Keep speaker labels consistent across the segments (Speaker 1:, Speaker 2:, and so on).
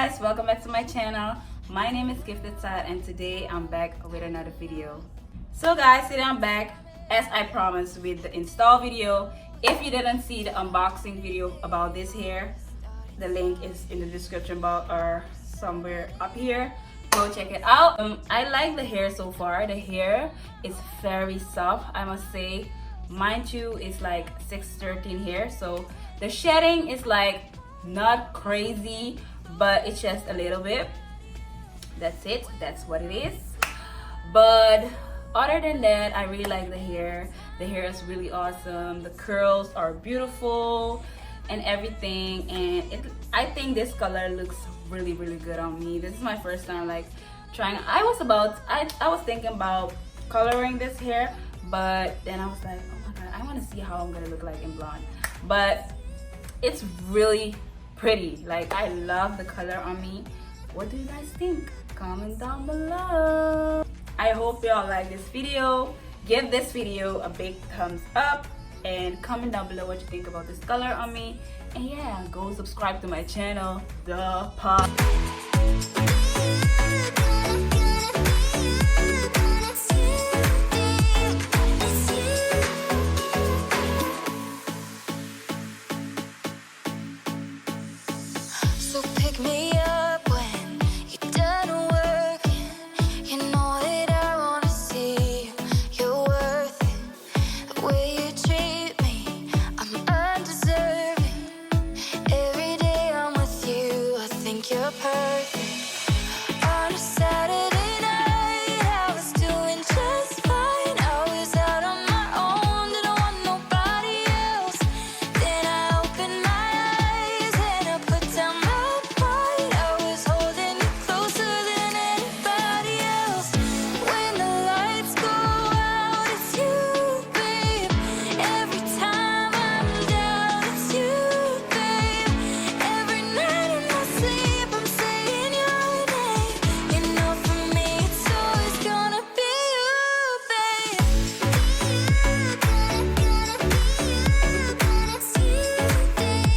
Speaker 1: guys, welcome back to my channel. My name is Gifted Sad and today I'm back with another video. So guys, today I'm back as I promised with the install video. If you didn't see the unboxing video about this hair, the link is in the description box or somewhere up here. Go check it out. I like the hair so far. The hair is very soft, I must say. Mind you, it's like 613 hair, so the shedding is like not crazy, but it's just a little bit. That's it, that's what it is. But other than that, I really like the hair. The hair is really awesome. The curls are beautiful and everything, and I think this color looks really good on me. This is my first time like trying. I was thinking about coloring this hair, but then I was like, oh my god, I want to see how I'm gonna look like in blonde. But it's really pretty. Like, I love the color on me. What do you guys think? Comment down below. I hope y'all like this video. Give this video a big thumbs up and comment down below what you think about this color on me. And yeah, go subscribe to my channel, The Pop.
Speaker 2: So pick me up when you're done working. You know that I wanna see you're worth it. The way you treat me, I'm undeserving. Every day I'm with you, I think you're perfect. On a Saturday night, I was doing just fine. I was out on my own, didn't want nobody else. Then I opened my eyes and I put down my pride. I was holding you closer than anybody else. When the lights go out, it's you, babe. Every time I'm down, it's you, babe. Every night in my sleep, I'm saying your name. You know, for me, it's always gonna be you, babe. It's you, babe.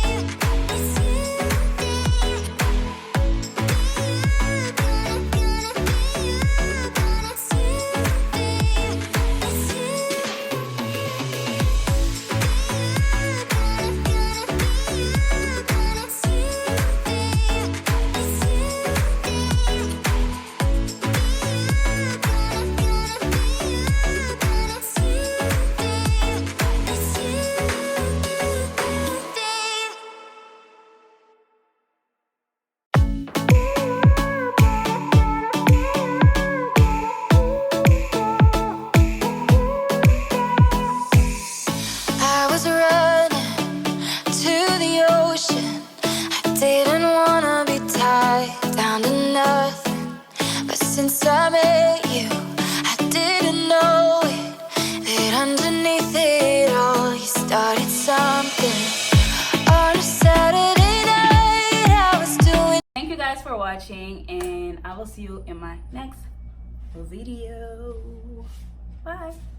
Speaker 2: It's you, I was running to the ocean. I didn't wanna be tied down to nothing. But since I met you, I didn't know it, that underneath it all, you started something. On a Saturday night, I was doing.
Speaker 1: Thank you guys for watching, and I will see you in my next video. Bye.